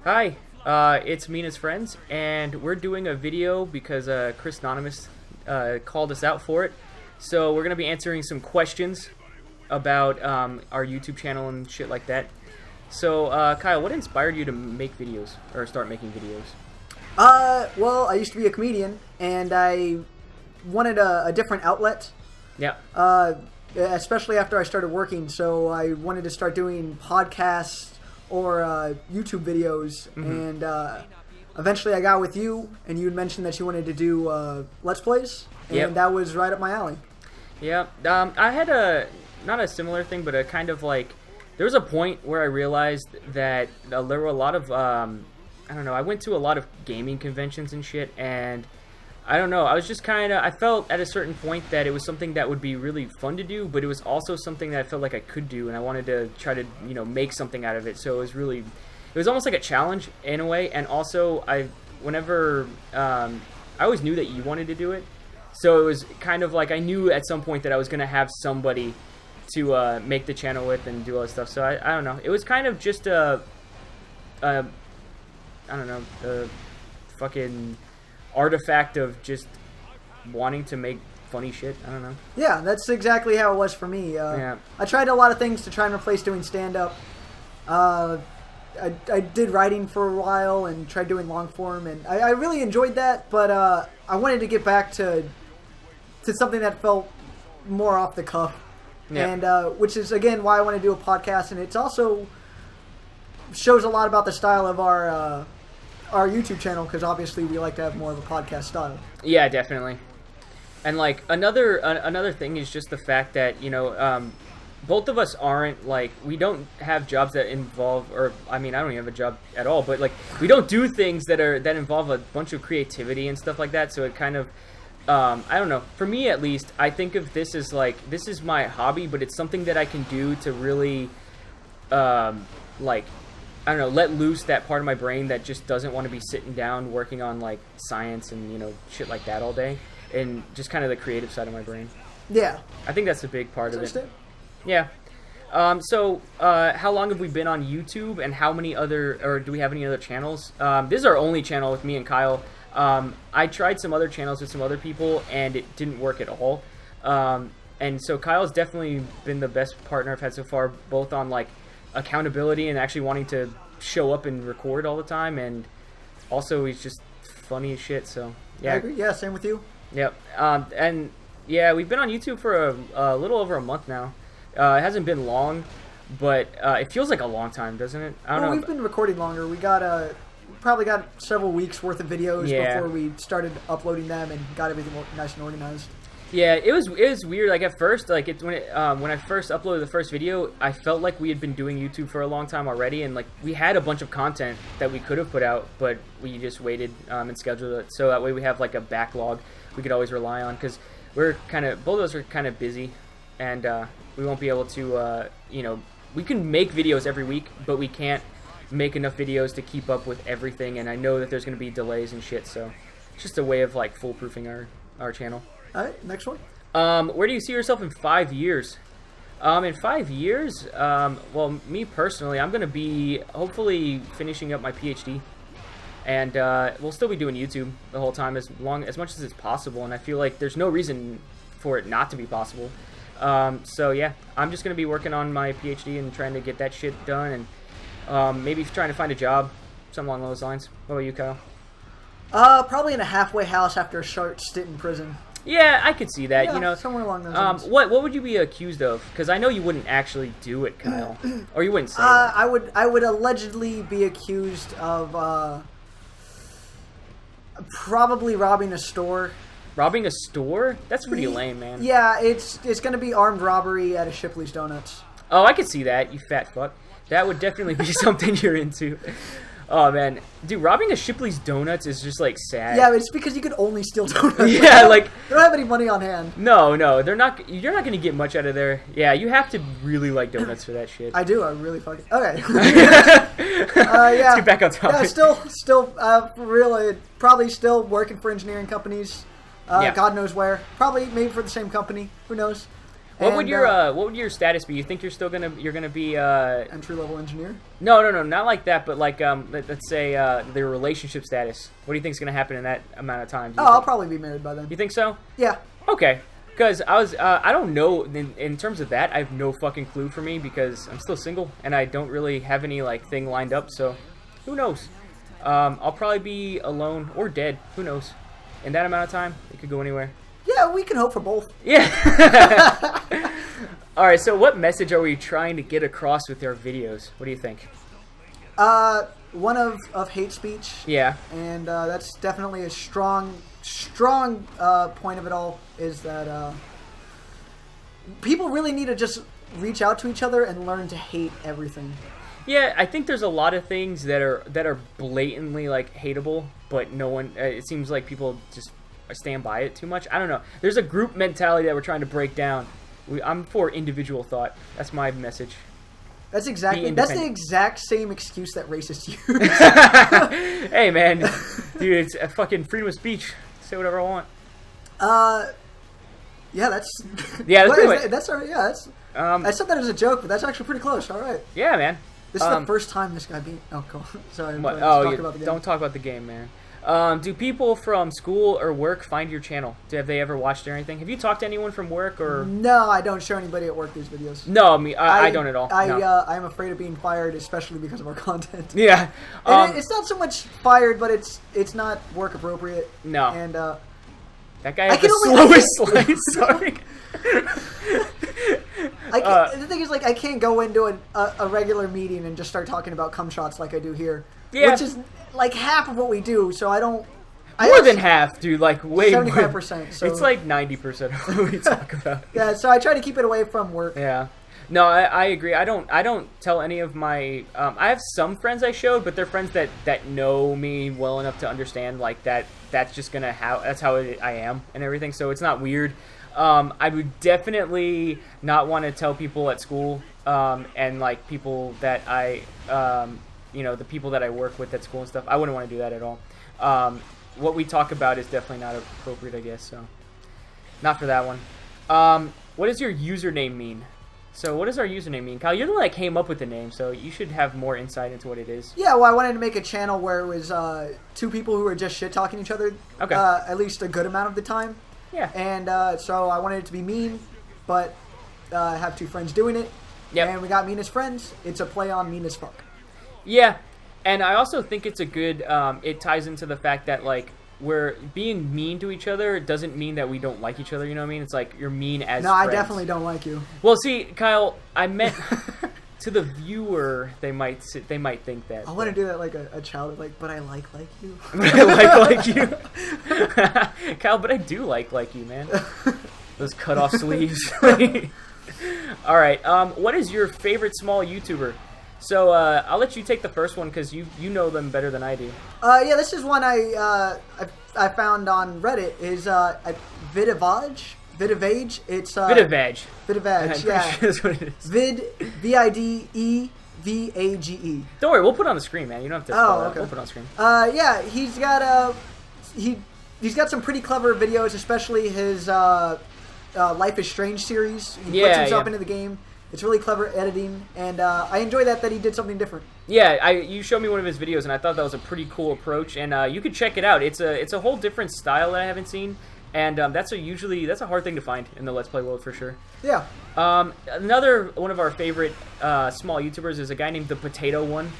Hi, it's me and his friends, and we're doing a video because Chris Anonymous called us out for it. So we're going to be answering some questions about our YouTube channel and shit like that. So, Kyle, what inspired you to make videos, or start making videos? Well, I used to be a comedian, and I wanted a different outlet. Yeah. Especially after I started working, so I wanted to start doing podcasts or YouTube videos, and eventually I got with you, and you had mentioned that you wanted to do Let's Plays, and that was right up my alley. Yeah. I had not a similar thing, but a kind of like, there was a point where I realized that there were a lot of, I don't know, I went to a lot of gaming conventions and shit, and I don't know, I was just kind of, I felt at a certain point that it was something that would be really fun to do, but it was also something that I felt like I could do, and I wanted to try to, you know, make something out of it. So it was almost like a challenge in a way, and also I always knew that you wanted to do it, so it was kind of like I knew at some point that I was going to have somebody to make the channel with and do all this stuff. So I don't know, it was kind of just I don't know, the fucking artifact of just wanting to make funny shit. I don't know. Yeah, that's exactly how it was for me. Yeah. I tried a lot of things to try and replace doing stand-up. I did writing for a while and tried doing long form, and I really enjoyed that, but I wanted to get back to something that felt more off the cuff. Yeah. And which is, again, why I want to do a podcast, and it's also shows a lot about the style of our YouTube channel, because obviously we like to have more of a podcast style. Yeah, definitely. And like another thing is just the fact that, you know, both of us aren't like, we don't have jobs that involve, or I mean, I don't even have a job at all, but like we don't do things that involve a bunch of creativity and stuff like that. So it kind of, I don't know, for me at least, I think of this as like, this is my hobby, but it's something that I can do to really like, I don't know, let loose that part of my brain that just doesn't want to be sitting down working on like science and, you know, shit like that all day, and just kind of the creative side of my brain. Yeah, I think that's a big part of it. it. Yeah. So how long have we been on YouTube, and how many other, or do we have any other channels? This is our only channel with me and Kyle. I tried some other channels with some other people, and it didn't work at all. And so Kyle's definitely been the best partner I've had so far, both on like accountability and actually wanting to show up and record all the time, and also he's just funny as shit. So yeah, I agree. Yeah, same with you. Yep. And yeah, we've been on YouTube for a little over a month now. It hasn't been long, but it feels like a long time, doesn't it? I don't know. We've been recording longer. We probably got several weeks worth of videos before we started uploading them and got everything nice and organized. Yeah, it was weird. Like at first, like when I first uploaded the first video, I felt like we had been doing YouTube for a long time already, and like we had a bunch of content that we could have put out, but we just waited and scheduled it so that way we have like a backlog we could always rely on, because both of us are kind of busy, and we won't be able to you know, we can make videos every week, but we can't make enough videos to keep up with everything, and I know that there's going to be delays and shit, so it's just a way of like foolproofing our channel. All right, next one. Where do you see yourself in 5 years? In 5 years, well, me personally, I'm going to be hopefully finishing up my PhD, and we'll still be doing YouTube the whole time as much as it's possible, and I feel like there's no reason for it not to be possible. So yeah, I'm just going to be working on my PhD and trying to get that shit done, and maybe trying to find a job, something along those lines. What about you, Kyle? Probably in a halfway house after a short stint in prison. Yeah, I could see that. Yeah, you know, somewhere along those lines. What would you be accused of? Because I know you wouldn't actually do it, Kyle, or you wouldn't say that. I would allegedly be accused of probably robbing a store. Robbing a store? That's pretty lame, man. Yeah, it's going to be armed robbery at a Shipley's Donuts. Oh, I could see that, you fat fuck. That would definitely be something you're into. Oh man, dude, robbing a Shipley's Donuts is just like sad. Yeah, it's because you could only steal donuts. Yeah, like they don't have any money on hand. No, they're not. You're not gonna get much out of there. Yeah, you have to really like donuts for that shit. I do. I really fucking okay. Yeah. Let's get back on topic. Yeah, still, really, probably still working for engineering companies. Yeah. God knows where. Probably, maybe for the same company. Who knows? What would your status be? You think you're gonna be entry-level engineer? No, not like that, but like let's say their relationship status. What do you think is gonna happen in that amount of time? I'll probably be married by then. You think so? Yeah. Okay. Because I don't know, in terms of that, I have no fucking clue for me because I'm still single and I don't really have any like thing lined up, so who knows? I'll probably be alone or dead, who knows? In that amount of time, it could go anywhere. Yeah, we can hope for both. Yeah. Alright, so what message are we trying to get across with our videos? What do you think? One of hate speech. Yeah. And that's definitely a strong point of it all, is that people really need to just reach out to each other and learn to hate everything. Yeah, I think there's a lot of things that are blatantly like hateable, but no one. It seems like people just stand by it too much. I don't know. There's a group mentality that we're trying to break down. I'm for individual thought. That's my message. That's the exact same excuse that racists use. Hey man, dude, it's a fucking freedom of speech. Say whatever I want. Yeah, that's that's all right. Yeah, that's. I said that as a joke, but that's actually pretty close. All right. Yeah, man. This is the first time this guy beat. Oh, cool. Sorry. What? Don't talk about the game, man. Do people from school or work find your channel? Have they ever watched or anything? Have you talked to anyone from work or? No, I don't show anybody at work these videos. No, I don't at all. I'm afraid of being fired, especially because of our content. Yeah. It's not so much fired, but it's not work appropriate. No. And that guy has the slowest slide. Sorry. The thing is, like, I can't go into a regular meeting and just start talking about cum shots like I do here. Yeah. Which is like half of what we do, so I don't... More than half, dude. Like, way 75%. So, it's like 90% of what we talk about. Yeah, so I try to keep it away from work. Yeah. No, I agree. I don't tell any of my... I have some friends I showed, but they're friends that know me well enough to understand, like, that's just gonna... That's how I am and everything, so it's not weird. I would definitely not want to tell people at school, and like people that I, the people that I work with at school and stuff. I wouldn't want to do that at all. What we talk about is definitely not appropriate, I guess. So, not for that one. What does your username mean? So, what does our username mean, Kyle? You're the one that came up with the name, so you should have more insight into what it is. Yeah, well, I wanted to make a channel where it was two people who were just shit talking each other. Okay. At least a good amount of the time. Yeah. And so I wanted it to be mean, but have two friends doing it. Yep. And we got mean as friends. It's a play on mean as fuck. Yeah. And I also think it's a good, it ties into the fact that, like, we're being mean to each other doesn't mean that we don't like each other, you know what I mean? It's like you're mean as No, friends. I definitely don't like you. Well, see, Kyle, I meant to the viewer, they might think that. I want to do that like a child, like, but I like you. I like you. Kyle, but I do like you, man. Those cut off sleeves. All right. What is your favorite small YouTuber? So I'll let you take the first one because you know them better than I do. Yeah, this is one I found on Reddit. Is Vidivage? It's Vidivage. Vidivage. Yeah. Sure that's what it is. Videvage. Don't worry, we'll put it on the screen, man. You don't have to. Okay. We'll put it on the screen. Yeah, he's got he's got some pretty clever videos, especially his Life is Strange series. He puts himself into the game. It's really clever editing, and I enjoy that he did something different. Yeah, you showed me one of his videos, and I thought that was a pretty cool approach, and you could check it out. It's a whole different style that I haven't seen, and that's a hard thing to find in the Let's Play world for sure. Yeah. Another one of our favorite small YouTubers is a guy named The Potato One.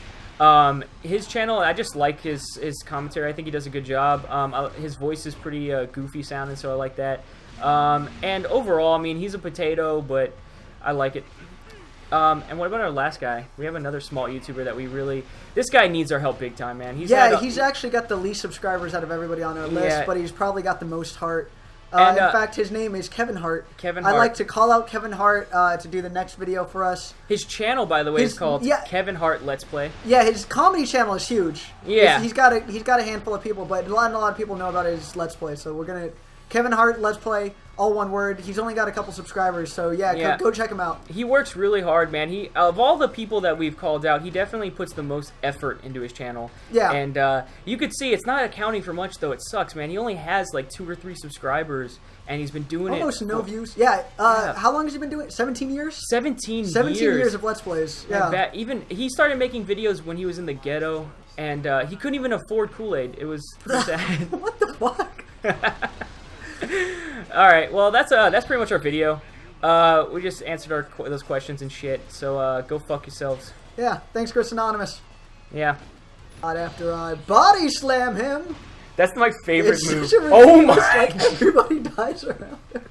His channel, I just like his commentary. I think he does a good job. His voice is pretty goofy sounding, so I like that. And overall, I mean, he's a potato, but I like it. And what about our last guy? We have another small YouTuber that we really... This guy needs our help big time, man. He's actually got the least subscribers out of everybody on our list, but he's probably got the most heart. In fact, his name is Kevin Hart. I'd like to call out Kevin Hart to do the next video for us. His channel, by the way, is called Kevin Hart Let's Play. Yeah, his comedy channel is huge. Yeah. He's got a handful of people, but not a lot of people know about his Let's Play, so we're going to Kevin Hart Let's Play, all one word. He's only got a couple subscribers, so yeah. Go check him out. He works really hard, man. He of all the people that we've called out, he definitely puts the most effort into his channel. Yeah. And you could see it's not accounting for much, though. It sucks, man. He only has like 2 or 3 subscribers, and he's been doing almost no views. Yeah. How long has he been doing it? 17 years? 17 years of Let's Plays. Yeah. Even he started making videos when he was in the ghetto, and he couldn't even afford Kool-Aid. It was pretty sad. What the fuck? All right, well that's pretty much our video. We just answered those questions and shit. So go fuck yourselves. Yeah. Thanks, Chris Anonymous. Yeah. Not after I body slam him. That's my favorite It's move. such a Oh my! like everybody dies around him.